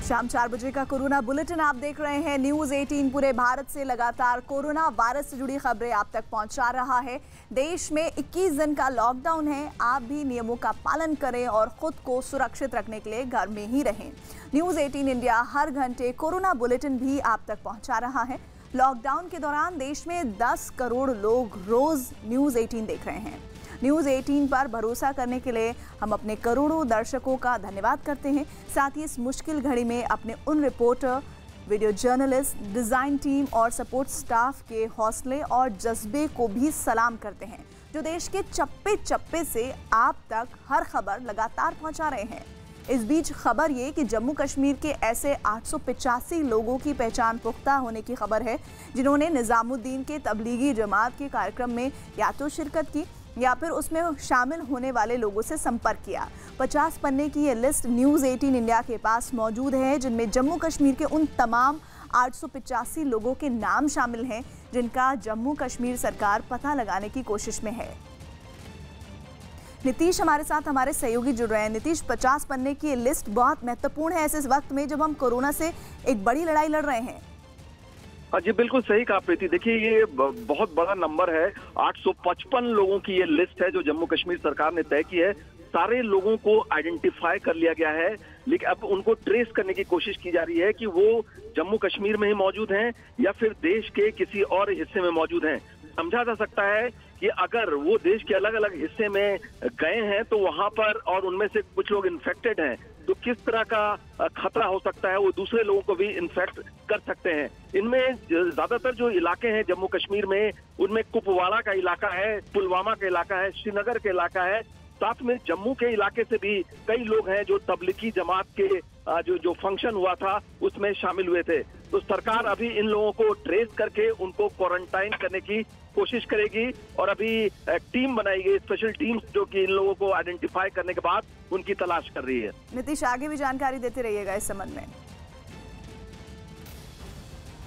शाम 4 बजे का कोरोना बुलेटिन आप देख रहे हैं। न्यूज़ 18 पूरे भारत से लगातार कोरोना वायरस से जुड़ी खबरें आप तक पहुंचा रहा है। देश में 21 दिन का लॉकडाउन है। आप भी नियमों का पालन करें और खुद को सुरक्षित रखने के लिए घर में ही रहें। न्यूज़ 18 इंडिया हर घंटे कोरोना बुलेटिन भी आप तक पहुंचा रहा है। लॉकडाउन के दौरान देश में 10 करोड़ लोग रोज न्यूज़ 18 देख रहे हैं। न्यूज़ 18 पर भरोसा करने के लिए हम अपने करोड़ों दर्शकों का धन्यवाद करते हैं। साथ ही इस मुश्किल घड़ी में अपने उन reporter, video journalist, design team और सपोर्ट स्टाफ के हौसले और जज्बे को भी सलाम करते हैं, जो देश के चप्पे चप्पे से आप तक हर खबर लगातार पहुंचा रहे हैं। इस बीच खबर ये कि जम्मू कश्मीर के ऐसे 885 लोगों की पहचान पुख्ता होने की खबर है, जिन्होंने निज़ामुद्दीन के तबलीगी जमात के कार्यक्रम में या तो शिरकत की या फिर उसमें शामिल होने वाले लोगों से संपर्क किया। 50 पन्ने की ये लिस्ट न्यूज़ 18 इंडिया के पास मौजूद है, जिनमें जम्मू कश्मीर के उन तमाम 885 लोगों के नाम शामिल हैं जिनका जम्मू कश्मीर सरकार पता लगाने की कोशिश में है। नीतीश हमारे साथ हमारे सहयोगी जुड़ रहे हैं। नीतीश, 50 पन्ने की ये लिस्ट बहुत महत्वपूर्ण है ऐसे वक्त में जब हम कोरोना से एक बड़ी लड़ाई लड़ रहे हैं। जी बिल्कुल सही कहा प्रीति। देखिए, ये बहुत बड़ा नंबर है। 855 लोगों की ये लिस्ट है जो जम्मू कश्मीर सरकार ने तय की है। सारे लोगों को आइडेंटिफाई कर लिया गया है, लेकिन अब उनको ट्रेस करने की कोशिश की जा रही है कि वो जम्मू कश्मीर में ही मौजूद हैं या फिर देश के किसी और हिस्से में मौजूद हैं। समझा जा सकता है कि अगर वो देश के अलग अलग हिस्से में गए हैं तो वहां पर और उनमें से कुछ लोग इन्फेक्टेड हैं, तो किस तरह का खतरा हो सकता है, वो दूसरे लोगों को भी इन्फेक्ट कर सकते हैं। इनमें ज्यादातर जो इलाके हैं जम्मू कश्मीर में, उनमें कुपवाड़ा का इलाका है, पुलवामा का इलाका है, श्रीनगर का इलाका है, साथ में जम्मू के इलाके से भी कई लोग हैं जो तबलीगी जमात के जो फंक्शन हुआ था उसमें शामिल हुए थे। तो सरकार अभी इन लोगों को ट्रेस करके उनको क्वारंटाइन करने की कोशिश करेगी और अभी एक टीम बनाई गई, स्पेशल टीम, जो कि इन लोगों को आइडेंटिफाई करने के बाद उनकी तलाश कर रही है। नीतीश, आगे भी जानकारी देते रहिएगा इस संबंध में।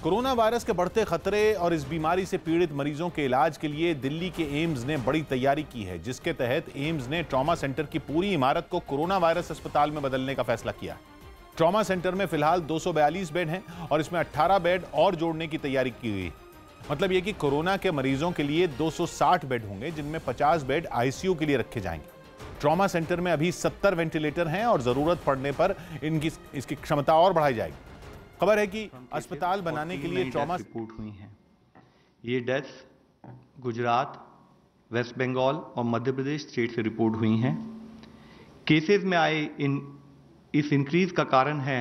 कोरोना वायरस के बढ़ते खतरे और इस बीमारी से पीड़ित मरीजों के इलाज के लिए दिल्ली के एम्स ने बड़ी तैयारी की है, जिसके तहत एम्स ने ट्रॉमा सेंटर की पूरी इमारत को कोरोना वायरस अस्पताल में बदलने का फैसला किया। ट्रॉमा सेंटर में फिलहाल 242 बेड हैं और इसमें 18 बेड और जोड़ने की तैयारी की हुई। मतलब यह कि कोरोना के मरीजों के लिए 260 बेड होंगे, जिनमें 50 बेड आईसीयू के लिए रखे जाएंगे। ट्रॉमा सेंटर में अभी 70 वेंटिलेटर हैं और जरूरत पड़ने पर इसकी क्षमता और बढ़ाई जाएगी। खबर है कि अस्पताल बनाने के लिए ट्रॉमा रिपोर्ट हुई हैं। ये डेथ्स गुजरात, वेस्ट बंगाल और मध्य प्रदेश स्टेट से रिपोर्ट हुई हैं। केसेस में आए इस इंक्रीज का कारण है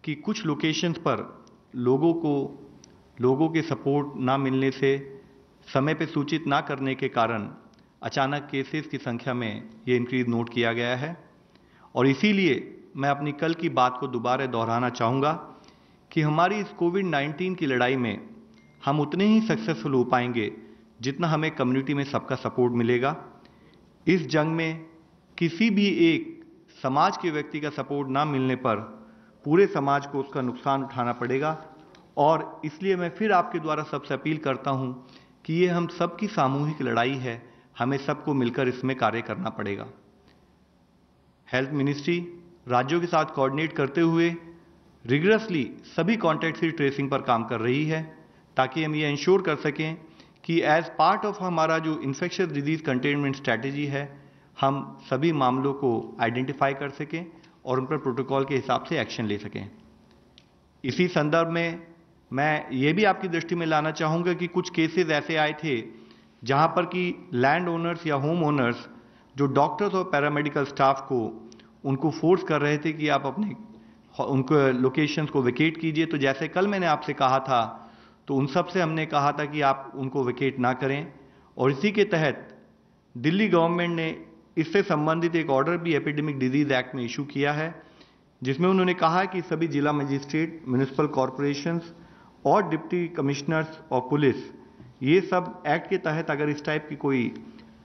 कि कुछ लोकेशंस पर लोगों के सपोर्ट ना मिलने से, समय पे सूचित ना करने के कारण अचानक केसेस की संख्या में ये इंक्रीज नोट किया गया है। और इसीलिए मैं अपनी कल की बात को दोबारा दोहराना चाहूँगा कि हमारी इस कोविड-19 की लड़ाई में हम उतने ही सक्सेसफुल हो पाएंगे जितना हमें कम्युनिटी में सबका सपोर्ट मिलेगा। इस जंग में किसी भी एक समाज के व्यक्ति का सपोर्ट ना मिलने पर पूरे समाज को उसका नुकसान उठाना पड़ेगा। और इसलिए मैं फिर आपके द्वारा सबसे अपील करता हूं कि ये हम सबकी सामूहिक लड़ाई है, हमें सबको मिलकर इसमें कार्य करना पड़ेगा। हेल्थ मिनिस्ट्री राज्यों के साथ कोऑर्डिनेट करते हुए रिगरसली सभी कॉन्टैक्ट से ट्रेसिंग पर काम कर रही है, ताकि हम ये इंश्योर कर सकें कि एज पार्ट ऑफ हमारा जो इन्फेक्शियस डिजीज कंटेनमेंट स्ट्रैटेजी है, हम सभी मामलों को आइडेंटिफाई कर सकें और उन पर प्रोटोकॉल के हिसाब से एक्शन ले सकें। इसी संदर्भ में मैं ये भी आपकी दृष्टि में लाना चाहूँगा कि कुछ केसेस ऐसे आए थे जहाँ पर कि लैंड ओनर्स या होम ओनर्स जो डॉक्टर्स और पैरामेडिकल स्टाफ को उनको फोर्स कर रहे थे कि आप उनको लोकेशंस को वेकेट कीजिए। तो जैसे कल मैंने आपसे कहा था, तो उन सब से हमने कहा था कि आप उनको वेकेट ना करें। और इसी के तहत दिल्ली गवर्नमेंट ने इससे संबंधित एक ऑर्डर भी एपिडेमिक डिजीज एक्ट में इशू किया है, जिसमें उन्होंने कहा कि सभी जिला मजिस्ट्रेट, म्यूनिसिपल कॉरपोरेशंस और डिप्टी कमिश्नर्स और पुलिस, ये सब एक्ट के तहत अगर इस टाइप की कोई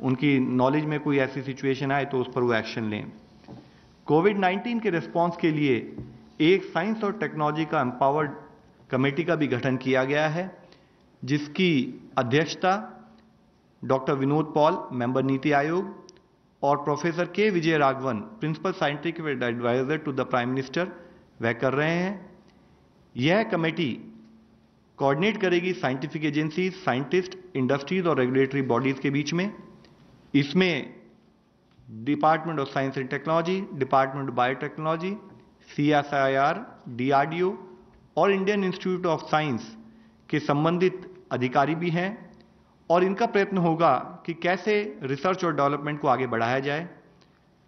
उनकी नॉलेज में कोई ऐसी सिचुएशन आए तो उस पर वो एक्शन लें। कोविड-19 के रिस्पॉन्स के लिए एक साइंस और टेक्नोलॉजी का एम्पावर्ड कमेटी का भी गठन किया गया है, जिसकी अध्यक्षता doctor Vinod Paul, member NITI Aayog, और professor K Vijay Raghavan, principal scientific adviser to the prime minister, वह कर रहे हैं। यह कमेटी कोऑर्डिनेट करेगी साइंटिफिक एजेंसीज, साइंटिस्ट, इंडस्ट्रीज और रेगुलेटरी बॉडीज के बीच में। इसमें department of science and technology, department of biotechnology, CSIR, DRDO और इंडियन इंस्टीट्यूट ऑफ साइंस के संबंधित अधिकारी भी हैं और इनका प्रयत्न होगा कि कैसे रिसर्च और डेवलपमेंट को आगे बढ़ाया जाए।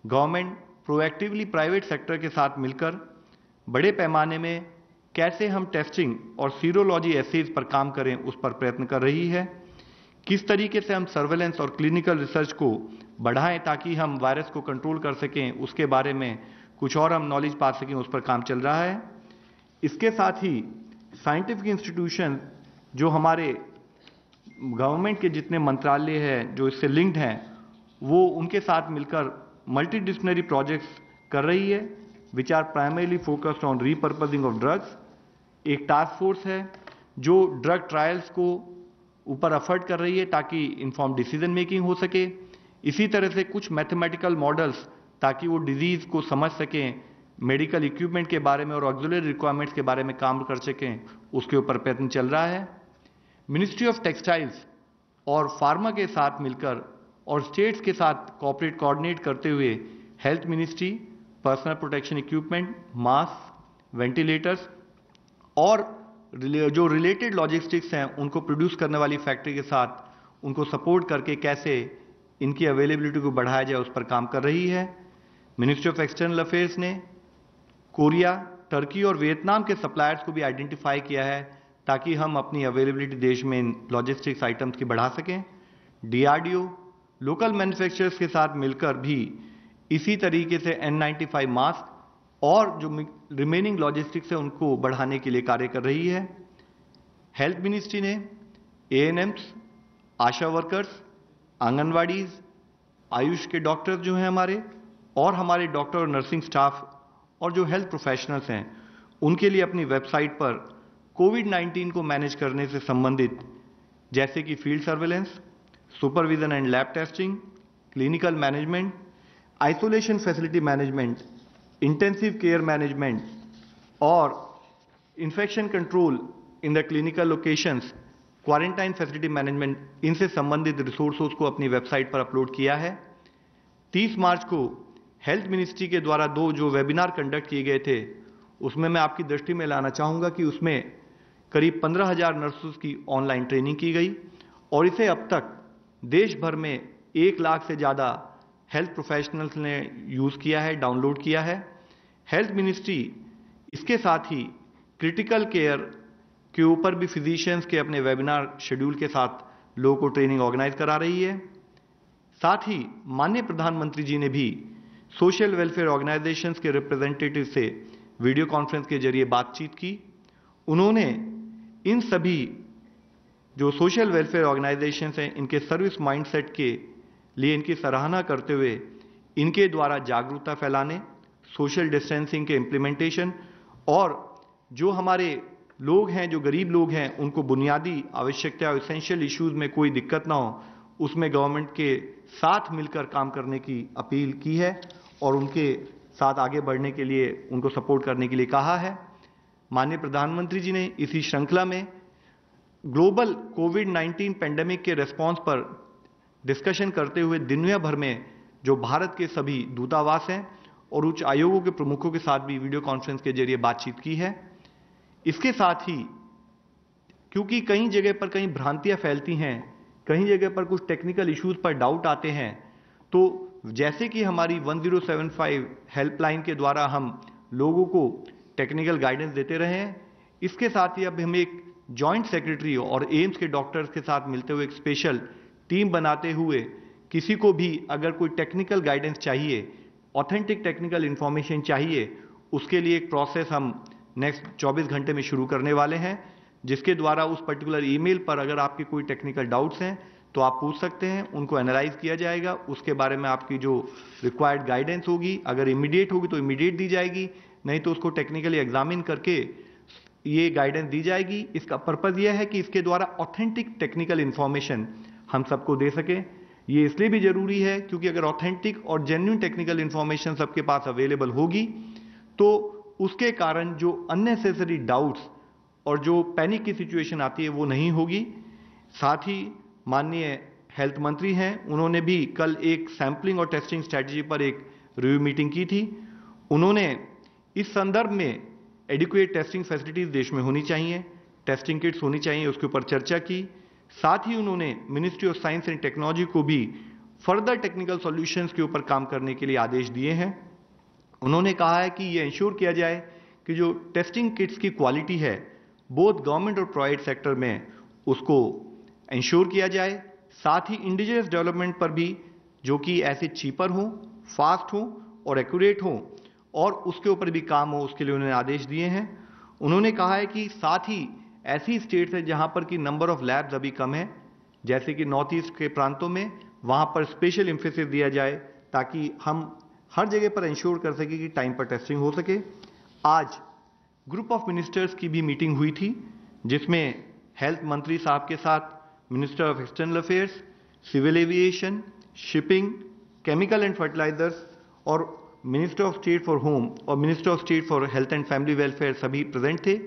गवर्नमेंट प्रोएक्टिवली प्राइवेट सेक्टर के साथ मिलकर बड़े पैमाने में कैसे हम टेस्टिंग और सीरोलॉजी एसेज पर काम करें उस पर प्रयत्न कर रही है। किस तरीके से हम सर्वेलेंस और क्लिनिकल रिसर्च को बढ़ाएं ताकि हम वायरस को कंट्रोल कर सकें, उसके बारे में कुछ और हम नॉलेज पा सकें, उस पर काम चल रहा है। इसके साथ ही साइंटिफिक इंस्टीट्यूशन जो हमारे गवर्नमेंट के जितने मंत्रालय हैं जो इससे लिंक्ड हैं, वो उनके साथ मिलकर मल्टीडिसिप्लिनरी प्रोजेक्ट्स कर रही है which are primarily focused on repurposing of drugs. एक टास्क फोर्स है जो ड्रग ट्रायल्स को ऊपर एफर्ट कर रही है ताकि इन्फॉर्म डिसीजन मेकिंग हो सके। इसी तरह से कुछ मैथमेटिकल मॉडल्स ताकि वो डिजीज को समझ सकें, मेडिकल इक्विपमेंट के बारे में और ऑक्सिलरी रिक्वायरमेंट्स के बारे में काम कर सकें, उसके ऊपर प्रयत्न चल रहा है। मिनिस्ट्री ऑफ टेक्सटाइल्स और फार्मा के साथ मिलकर और स्टेट्स के साथ कोऑर्डिनेट करते हुए health ministry personal protection equipment, mask, ventilators और जो रिलेटेड लॉजिस्टिक्स हैं उनको प्रोड्यूस करने वाली फैक्ट्री के साथ उनको सपोर्ट करके कैसे इनकी अवेलेबिलिटी को बढ़ाया जाए उस पर काम कर रही है। मिनिस्ट्री ऑफ एक्सटर्नल अफेयर्स ने कोरिया, टर्की और वियतनाम के सप्लायर्स को भी आइडेंटिफाई किया है ताकि हम अपनी अवेलेबिलिटी देश में इन लॉजिस्टिक्स आइटम्स की बढ़ा सकें। DRDO लोकल मैन्युफैक्चरर्स के साथ मिलकर भी इसी तरीके से N95 मास्क और जो रिमेनिंग लॉजिस्टिक्स है उनको बढ़ाने के लिए कार्य कर रही है। हेल्थ मिनिस्ट्री ने ANMs, आशा वर्कर्स, आंगनवाड़ीज, आयुष के डॉक्टर्स जो हैं हमारे और हमारे डॉक्टर और नर्सिंग स्टाफ और जो हेल्थ प्रोफेशनल्स हैं उनके लिए अपनी वेबसाइट पर कोविड-19 को मैनेज करने से संबंधित जैसे कि field surveillance, supervision and lab testing, clinical management, isolation facility management, intensive care management और infection control in the clinical locations, quarantine facility management, इनसे संबंधित रिसोर्सों को अपनी वेबसाइट पर अपलोड किया है। 30 मार्च को हेल्थ मिनिस्ट्री के द्वारा 2 जो वेबिनार कंडक्ट किए गए थे उसमें मैं आपकी दृष्टि में लाना चाहूँगा कि उसमें करीब 15,000 नर्सेस की ऑनलाइन ट्रेनिंग की गई और इसे अब तक देश भर में 1 लाख से ज़्यादा हेल्थ प्रोफेशनल्स ने यूज़ किया है, डाउनलोड किया है। हेल्थ मिनिस्ट्री इसके साथ ही क्रिटिकल केयर के ऊपर भी फिजिशियंस के अपने वेबिनार शेड्यूल के साथ लोगों को ट्रेनिंग ऑर्गेनाइज करा रही है। साथ ही माननीय प्रधानमंत्री जी ने भी सोशल वेलफेयर ऑर्गेनाइजेशंस के रिप्रेजेंटेटिव से वीडियो कॉन्फ्रेंस के जरिए बातचीत की। उन्होंने इन सभी जो सोशल वेलफेयर ऑर्गेनाइजेशंस हैं इनके सर्विस माइंडसेट के लिए इनकी सराहना करते हुए इनके द्वारा जागरूकता फैलाने, सोशल डिस्टेंसिंग के इम्प्लीमेंटेशन और जो हमारे लोग हैं, जो गरीब लोग हैं, उनको बुनियादी आवश्यकता और एसेंशियल इश्यूज में कोई दिक्कत ना हो, उसमें गवर्नमेंट के साथ मिलकर काम करने की अपील की है और उनके साथ आगे बढ़ने के लिए उनको सपोर्ट करने के लिए कहा है। माननीय प्रधानमंत्री जी ने इसी श्रृंखला में ग्लोबल कोविड-19 पेंडेमिक के रेस्पॉन्स पर डिस्कशन करते हुए दुनिया भर में जो भारत के सभी दूतावास हैं और उच्च आयोगों के प्रमुखों के साथ भी वीडियो कॉन्फ्रेंस के जरिए बातचीत की है। इसके साथ ही क्योंकि कई जगह पर कहीं भ्रांतियां फैलती हैं, कहीं जगह पर कुछ टेक्निकल इश्यूज पर डाउट आते हैं, तो जैसे कि हमारी 1075 हेल्पलाइन के द्वारा हम लोगों को टेक्निकल गाइडेंस देते रहे हैं, इसके साथ ही अब हम एक जॉइंट सेक्रेटरी और एम्स के डॉक्टर्स के साथ मिलते हुए एक स्पेशल टीम बनाते हुए किसी को भी अगर कोई टेक्निकल गाइडेंस चाहिए, ऑथेंटिक टेक्निकल इंफॉर्मेशन चाहिए, उसके लिए एक प्रोसेस हम नेक्स्ट 24 घंटे में शुरू करने वाले हैं, जिसके द्वारा उस पर्टिकुलर ईमेल पर अगर आपके कोई टेक्निकल डाउट्स हैं तो आप पूछ सकते हैं, उनको एनालाइज किया जाएगा, उसके बारे में आपकी जो रिक्वायर्ड गाइडेंस होगी, अगर इमीडिएट होगी तो इमीडिएट दी जाएगी, नहीं तो उसको टेक्निकली एग्जामिन करके ये गाइडेंस दी जाएगी। इसका पर्पज यह है कि इसके द्वारा ऑथेंटिक टेक्निकल इंफॉर्मेशन हम सबको दे सकें। ये इसलिए भी जरूरी है क्योंकि अगर ऑथेंटिक और जेन्युइन टेक्निकल इंफॉर्मेशन सबके पास अवेलेबल होगी तो उसके कारण जो अननेसेसरी डाउट्स और जो पैनिक की सिचुएशन आती है वो नहीं होगी। साथ ही माननीय हेल्थ मंत्री हैं, उन्होंने भी कल एक सैंपलिंग और टेस्टिंग स्ट्रैटेजी पर एक रिव्यू मीटिंग की थी। उन्होंने इस संदर्भ में एडिक्वेट टेस्टिंग फैसिलिटीज देश में होनी चाहिए, टेस्टिंग किट्स होनी चाहिए, उसके ऊपर चर्चा की। साथ ही उन्होंने ministry of science and technology को भी फर्दर टेक्निकल सॉल्यूशंस के ऊपर काम करने के लिए आदेश दिए हैं। उन्होंने कहा है कि ये इंश्योर किया जाए कि जो टेस्टिंग किट्स की क्वालिटी है बोथ गवर्नमेंट और प्राइवेट सेक्टर में उसको इंश्योर किया जाए। साथ ही इंडिजिनस डेवलपमेंट पर भी जो कि ऐसे चीपर हो, फास्ट हो और एक्यूरेट हो और उसके ऊपर भी काम हो, उसके लिए उन्होंने आदेश दिए हैं। उन्होंने कहा है कि साथ ही ऐसी स्टेट्स है जहां पर कि नंबर ऑफ लैब्स अभी कम है, जैसे कि नॉर्थ ईस्ट के प्रांतों में, वहां पर स्पेशल एम्फेसिस दिया जाए ताकि हम हर जगह पर इंश्योर कर सके कि टाइम पर टेस्टिंग हो सके। आज ग्रुप ऑफ मिनिस्टर्स की भी मीटिंग हुई थी जिसमें हेल्थ मंत्री साहब के साथ minister of external affairs, civil aviation, shipping, chemical and fertilisers और minister of state for home और minister of state for health and family welfare सभी प्रेजेंट थे,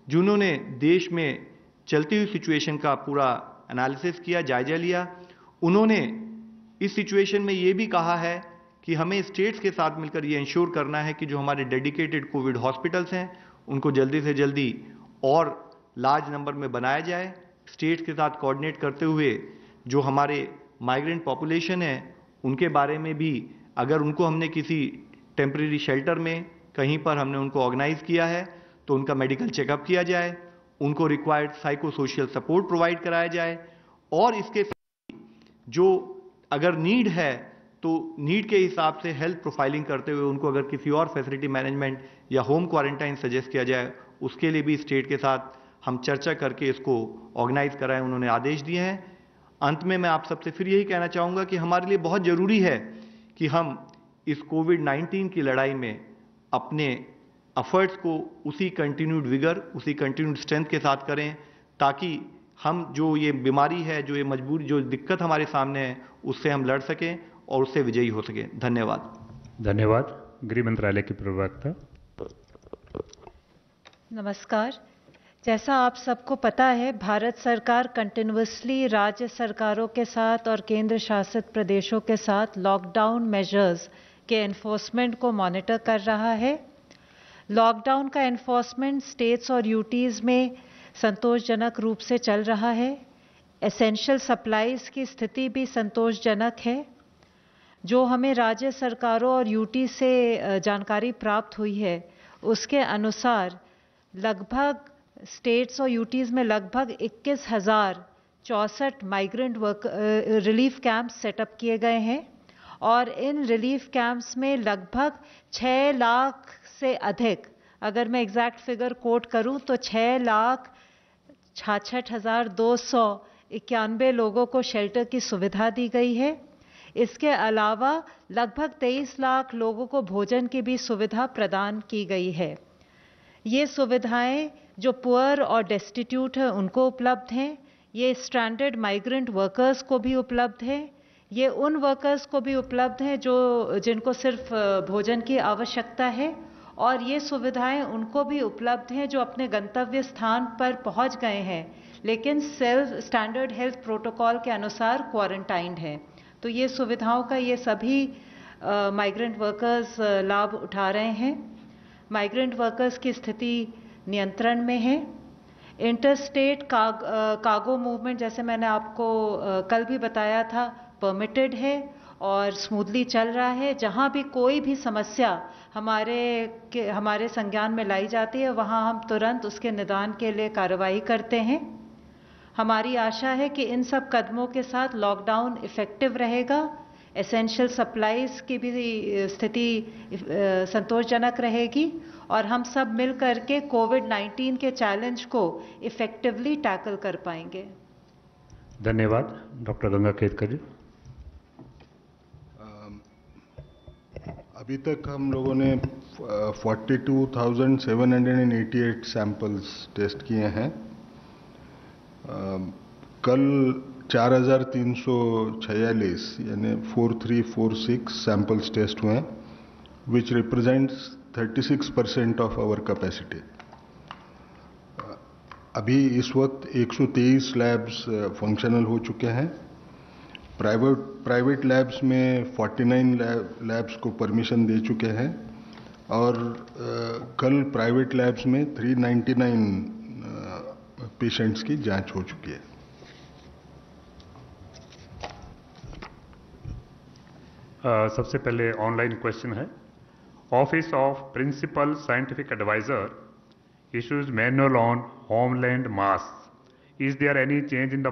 जिन्होंने देश में चलती हुई सिचुएशन का पूरा एनालिसिस किया, जायजा लिया। उन्होंने इस सिचुएशन में ये भी कहा है कि हमें स्टेट्स के साथ मिलकर ये इंश्योर करना है कि जो हमारे डेडिकेटेड कोविड हॉस्पिटल्स हैं उनको जल्दी से जल्दी और लार्ज नंबर में बनाया जाए। स्टेट्स के साथ कोऑर्डिनेट करते हुए जो हमारे माइग्रेंट पॉपुलेशन है उनके बारे में भी अगर उनको हमने किसी टेम्परेरी शेल्टर में कहीं पर हमने उनको ऑर्गेनाइज किया है तो उनका मेडिकल चेकअप किया जाए, उनको required psycho social support provide कराया जाए और इसके साथ जो अगर नीड है तो नीड के हिसाब से हेल्थ प्रोफाइलिंग करते हुए उनको अगर किसी और फैसिलिटी मैनेजमेंट या होम क्वारंटाइन सजेस्ट किया जाए उसके लिए भी स्टेट के साथ हम चर्चा करके इसको ऑर्गेनाइज कराएं, उन्होंने आदेश दिए हैं। अंत में मैं आप सबसे फिर यही कहना चाहूँगा कि हमारे लिए बहुत ज़रूरी है कि हम इस कोविड-19 की लड़ाई में अपने एफर्ट्स को उसी कंटिन्यूड विगर, उसी कंटिन्यूड स्ट्रेंथ के साथ करें ताकि हम जो ये बीमारी है, जो ये मजबूरी, जो दिक्कत हमारे सामने है उससे हम लड़ सकें और उससे विजयी हो सकें। धन्यवाद। धन्यवाद। गृह मंत्रालय की प्रवक्ता। नमस्कार। जैसा आप सबको पता है, भारत सरकार कंटिन्यूअसली राज्य सरकारों के साथ और केंद्र शासित प्रदेशों के साथ लॉकडाउन मेजर्स के एनफोर्समेंट को मॉनिटर कर रहा है। लॉकडाउन का एनफोर्समेंट स्टेट्स और यूटीज़ में संतोषजनक रूप से चल रहा है। एसेंशियल सप्लाईज की स्थिति भी संतोषजनक है। जो हमें राज्य सरकारों और यूटी से जानकारी प्राप्त हुई है उसके अनुसार लगभग स्टेट्स और यूटीज़ में लगभग 21,064 माइग्रेंट रिलीफ कैंप्स सेटअप किए गए हैं और इन रिलीफ कैंप्स में लगभग 6 लाख से अधिक, अगर मैं एग्जैक्ट फिगर कोट करूं तो 6,66,291 लोगों को शेल्टर की सुविधा दी गई है। इसके अलावा लगभग 23 लाख लोगों को भोजन की भी सुविधा प्रदान की गई है। ये सुविधाएं जो पुअर और डेस्टिट्यूट है उनको उपलब्ध हैं। ये स्ट्रैंडेड माइग्रेंट वर्कर्स को भी उपलब्ध है। ये उन वर्कर्स को भी उपलब्ध हैं जिनको सिर्फ भोजन की आवश्यकता है और ये सुविधाएं उनको भी उपलब्ध हैं जो अपने गंतव्य स्थान पर पहुंच गए हैं लेकिन सेल्फ स्टैंडर्ड हेल्थ प्रोटोकॉल के अनुसार क्वारंटाइंड हैं। तो ये सुविधाओं का ये सभी माइग्रेंट वर्कर्स लाभ उठा रहे हैं। माइग्रेंट वर्कर्स की स्थिति नियंत्रण में है। इंटरस्टेट कार्गो मूवमेंट, जैसे मैंने आपको कल भी बताया था, परमिटेड है और स्मूथली चल रहा है। जहां भी कोई भी समस्या हमारे संज्ञान में लाई जाती है वहां हम तुरंत उसके निदान के लिए कार्रवाई करते हैं। हमारी आशा है कि इन सब कदमों के साथ लॉकडाउन इफेक्टिव रहेगा, एसेंशियल सप्लाईज की भी स्थिति संतोषजनक रहेगी और हम सब मिल करके कोविड-19 के चैलेंज को इफेक्टिवली टैकल कर पाएंगे। धन्यवाद। डॉक्टर गंगा खेतकर जी। अभी तक हम लोगों ने 42,788 सैंपल्स टेस्ट किए हैं। कल 4,346 यानी 4346 सैंपल्स टेस्ट हुए, which represents 36% of our capacity. अभी इस वक्त 123 लैब्स फंक्शनल हो चुके हैं। प्राइवेट लैब्स में 49 लैब्स को परमिशन दे चुके हैं और कल प्राइवेट लैब्स में 399 पेशेंट्स की जांच हो चुकी है। सबसे पहले ऑनलाइन क्वेश्चन है। Office of principal scientific adviser issues manual on homeland masks. Is there any change in the